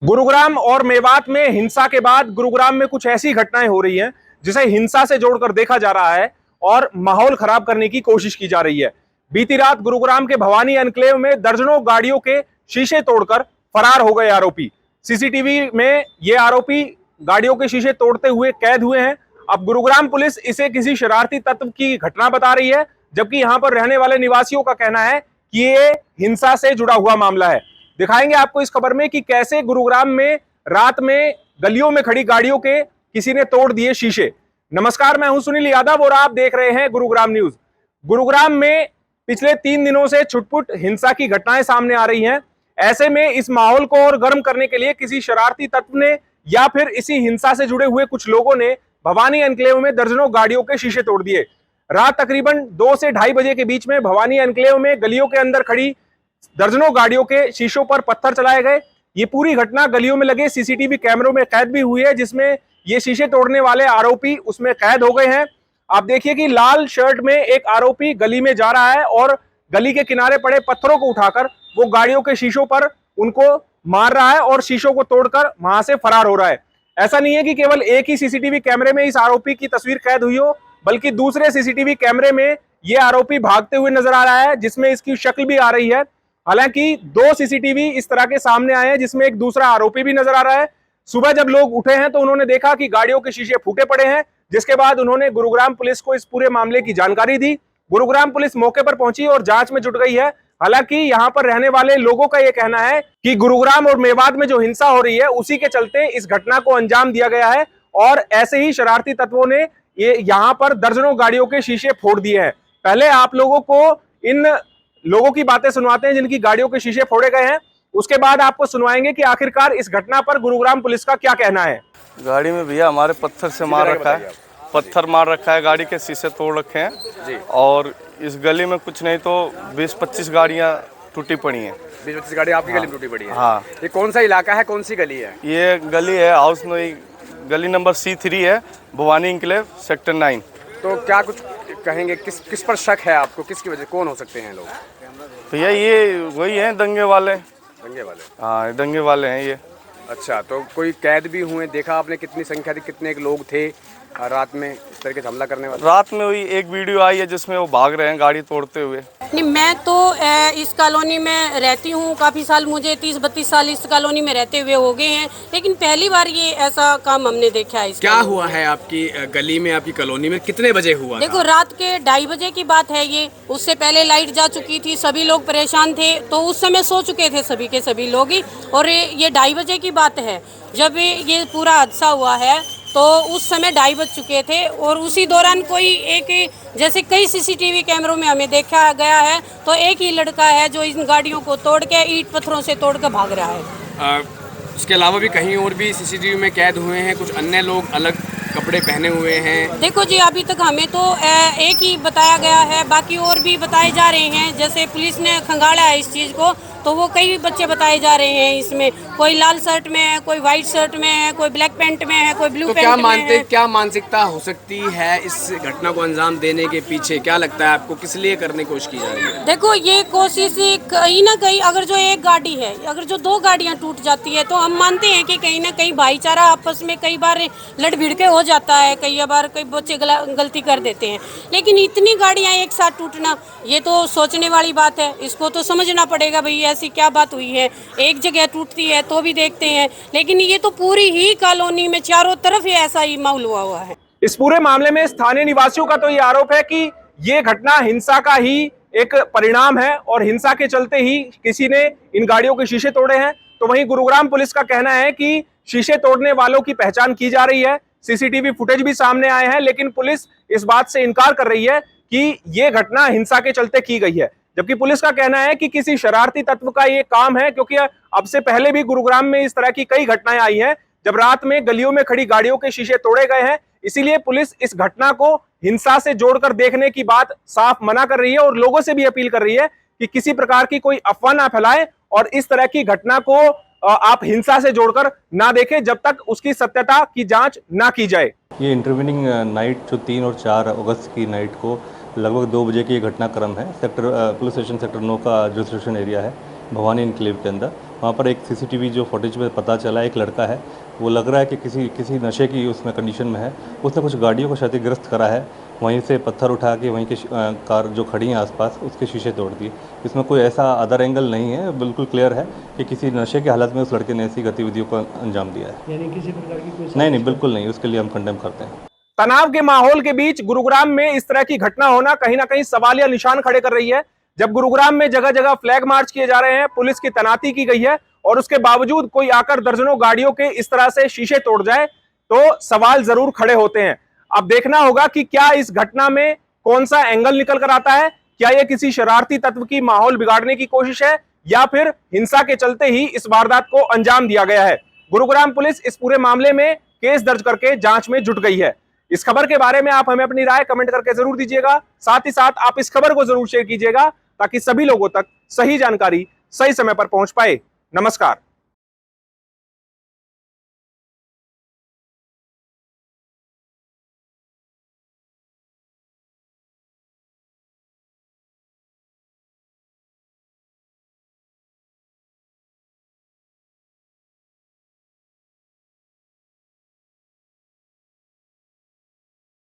गुरुग्राम और मेवात में हिंसा के बाद गुरुग्राम में कुछ ऐसी घटनाएं हो रही हैं जिसे हिंसा से जोड़कर देखा जा रहा है और माहौल खराब करने की कोशिश की जा रही है। बीती रात गुरुग्राम के भवानी एनक्लेव में दर्जनों गाड़ियों के शीशे तोड़कर फरार हो गए आरोपी। सीसीटीवी में ये आरोपी गाड़ियों के शीशे तोड़ते हुए कैद हुए हैं। अब गुरुग्राम पुलिस इसे किसी शरारती तत्व की घटना बता रही है, जबकि यहां पर रहने वाले निवासियों का कहना है कि ये हिंसा से जुड़ा हुआ मामला है। दिखाएंगे आपको इस खबर में कि कैसे गुरुग्राम में रात में गलियों में खड़ी गाड़ियों के किसी ने तोड़ दिए शीशे। नमस्कार, मैं हूं सुनील यादव और आप देख रहे हैं गुरुग्राम न्यूज। गुरुग्राम में पिछले 3 दिनों से छुटपुट हिंसा की घटनाएं सामने आ रही हैं। ऐसे में इस माहौल को और गर्म करने के लिए किसी शरारती तत्व ने या फिर इसी हिंसा से जुड़े हुए कुछ लोगों ने भवानी एनक्लेव में दर्जनों गाड़ियों के शीशे तोड़ दिए। रात तकरीबन 2 से 2:30 बजे के बीच में भवानी एनक्लेव में गलियों के अंदर खड़ी दर्जनों गाड़ियों के शीशों पर पत्थर चलाए गए। ये पूरी घटना गलियों में लगे सीसीटीवी कैमरों में कैद भी हुई है, जिसमें ये शीशे तोड़ने वाले आरोपी उसमें कैद हो गए हैं। आप देखिए कि लाल शर्ट में एक आरोपी गली में जा रहा है और गली के किनारे पड़े पत्थरों को उठाकर वो गाड़ियों के शीशों पर उनको मार रहा है और शीशों को तोड़कर वहां से फरार हो रहा है। ऐसा नहीं है कि केवल एक ही सीसीटीवी कैमरे में इस आरोपी की तस्वीर कैद हुई हो, बल्कि दूसरे सीसीटीवी कैमरे में ये आरोपी भागते हुए नजर आ रहा है, जिसमें इसकी शक्ल भी आ रही है। हालांकि 2 सीसीटीवी इस तरह के सामने आए हैं जिसमें एक दूसरा आरोपी भी नजर आ रहा है। सुबह जब लोग उठे हैं तो उन्होंने देखा कि गाड़ियों के शीशे फूटे पड़े हैं, जिसके बाद उन्होंने गुरुग्राम पुलिस को इस पूरे मामले की जानकारी दी। गुरुग्राम पुलिस मौके पर पहुंची और जांच में जुट गई है। हालांकि यहां पर रहने वाले लोगों का यह कहना है कि गुरुग्राम और मेवात में जो हिंसा हो रही है उसी के चलते इस घटना को अंजाम दिया गया है और ऐसे ही शरारती तत्वों ने ये यहां पर दर्जनों गाड़ियों के शीशे फोड़ दिए हैं। पहले आप लोगों को इन लोगों की बातें सुनवाते हैं जिनकी गाड़ियों के शीशे फोड़े गए हैं, उसके बाद आपको सुनवाएंगे कि आखिरकार इस घटना पर गुरुग्राम पुलिस का क्या कहना है। गाड़ी में भैया हमारे पत्थर से मार रखा है, पत्थर मार रखा है, गाड़ी के शीशे तोड़ रखे हैं जी। और इस गली में कुछ नहीं तो 20-25 गाड़ियां टूटी पड़ी हैं। 20-25 गाड़ी आपकी गली में टूटी पड़ी है? हाँ। ये कौन सा इलाका है, कौन सी गली है? ये गली है हाउस में, गली नंबर C3 है, भवानी एनक्लेव सेक्टर 9। तो क्या कुछ कहेंगे, किस पर शक है आपको, किसकी वजह, कौन हो सकते हैं लोग? भैया ये वही हैं दंगे वाले। दंगे वाले? हाँ, दंगे वाले हैं ये। अच्छा, तो कोई कैद भी हुए, देखा आपने कितनी संख्या थी, कितने लोग थे रात में इस तरह के हमला करने वाले? रात में हुई एक वीडियो आई है जिसमें वो भाग रहे हैं गाड़ी तोड़ते हुए। नहीं, मैं तो इस कॉलोनी में रहती हूँ काफ़ी साल, मुझे 30-32 साल इस कॉलोनी में रहते हुए हो गए हैं, लेकिन पहली बार ये ऐसा काम हमने देखा है। क्या हुआ है आपकी गली में, आपकी कॉलोनी में कितने बजे हुआ? देखो, रात के 2:30 बजे की बात है ये। उससे पहले लाइट जा चुकी थी, सभी लोग परेशान थे, तो उस समय सो चुके थे सभी के सभी लोग ही। और ये 2:30 बजे की बात है जब ये पूरा हादसा हुआ है, तो उस समय 2:30 बज चुके थे और उसी दौरान कोई एक, जैसे कई सीसीटीवी कैमरों में हमें देखा गया है, तो एक ही लड़का है जो इन गाड़ियों को तोड़ के ईंट पत्थरों से तोड़ के भाग रहा है। उसके अलावा भी कहीं और भी सीसीटीवी में कैद हुए हैं कुछ अन्य लोग अलग कपड़े पहने हुए हैं? देखो जी, अभी तक हमें तो एक ही बताया गया है, बाकी और भी बताए जा रहे हैं। जैसे पुलिस ने खंगाला है इस चीज़ को, तो वो कई बच्चे बताए जा रहे हैं। इसमें कोई लाल शर्ट में है, कोई व्हाइट शर्ट में है, कोई ब्लैक पैंट में है, कोई ब्लू तो पैंट में है। क्या मानसिकता हो सकती है इस घटना को अंजाम देने के पीछे? क्या लगता है आपको, किस लिए करने की कोशिश की जा रही है? देखो, ये कोशिश कहीं ना कहीं, अगर जो एक गाड़ी है, अगर जो 2 गाड़ियां टूट जाती है, तो हम मानते हैं कि कहीं ना कहीं भाईचारा आपस में कई बार लड़ भिड़ के हो जाता है, कई बार कई बच्चे गलती कर देते हैं, लेकिन इतनी गाड़ियां एक साथ टूटना, ये तो सोचने वाली बात है। इसको तो समझना पड़ेगा भाई, ऐसी क्या बात हुई है। एक जगह टूटती है तो भी देखते हैं, लेकिन ये तो पूरी ही कॉलोनी में चारों तरफ ही ऐसा ही माहौल हुआ है। इस पूरे मामले में स्थानीय निवासियों का तो ये आरोप है कि ये घटना हिंसा का ही एक परिणाम है और हिंसा के चलते ही किसी ने इन गाड़ियों के शीशे तोड़े हैं। तो वहीं गुरुग्राम पुलिस का कहना है कि शीशे तोड़ने वालों की पहचान की जा रही है, सीसीटीवी फुटेज भी सामने आए हैं, लेकिन पुलिस इस बात से इनकार कर रही है कि ये घटना हिंसा के चलते की गई है। जबकि पुलिस का कहना है कि किसी शरारती तत्व का ये काम है, क्योंकि अब से पहले भी गुरुग्राम में इस तरह की कई घटनाएं आई हैं जब रात में गलियों में खड़ी गाड़ियों के शीशे तोड़े गए हैं। इसीलिए पुलिस इस घटना को हिंसा से जोड़कर देखने की बात साफ मना कर रही है और लोगों से भी अपील कर रही है कि किसी प्रकार की कोई अफवाह ना फैलाएं और इस तरह की घटना को आप हिंसा से जोड़कर ना देखें जब तक उसकी सत्यता की जांच ना की जाए। ये इंटरवीनिंग नाइट जो 3 और 4 अगस्त की नाइट को लगभग 2 बजे की घटनाक्रम है। पुलिस स्टेशन सेक्टर 9 का रजिस्ट्रेशन एरिया है भवानी एनक्लेव के अंदर। वहाँ पर एक सीसीटीवी जो फुटेज में पता चला, एक लड़का है, वो लग रहा है कि किसी नशे की उसमें कंडीशन में है। उसने कुछ गाड़ियों को क्षतिग्रस्त करा है, वहीं से पत्थर उठा के वहीं के कार जो खड़ी हैं आसपास उसके शीशे तोड़ दिए। इसमें कोई ऐसा अदर एंगल नहीं है, बिल्कुल क्लियर है कि किसी नशे की हालत में उस लड़के ने ऐसी गतिविधियों को अंजाम दिया है। यानी किसी प्रकार की कोई नहीं, बिल्कुल नहीं, उसके लिए हम कंडेम करते हैं। तनाव के माहौल के बीच गुरुग्राम में इस तरह की घटना होना कहीं ना कहीं सवालिया निशान खड़े कर रही है। जब गुरुग्राम में जगह जगह फ्लैग मार्च किए जा रहे हैं, पुलिस की तैनाती की गई है और उसके बावजूद कोई आकर दर्जनों गाड़ियों के इस तरह से शीशे तोड़ जाए तो सवाल जरूर खड़े होते हैं। अब देखना होगा कि क्या इस घटना में कौन सा एंगल निकल कर आता है। क्या यह किसी शरारती तत्व की माहौल बिगाड़ने की कोशिश है या फिर हिंसा के चलते ही इस वारदात को अंजाम दिया गया है। गुरुग्राम पुलिस इस पूरे मामले में केस दर्ज करके जांच में जुट गई है। इस खबर के बारे में आप हमें अपनी राय कमेंट करके जरूर दीजिएगा। साथ ही साथ आप इस खबर को जरूर शेयर कीजिएगा ताकि सभी लोगों तक सही जानकारी सही समय पर पहुंच पाए। नमस्कार।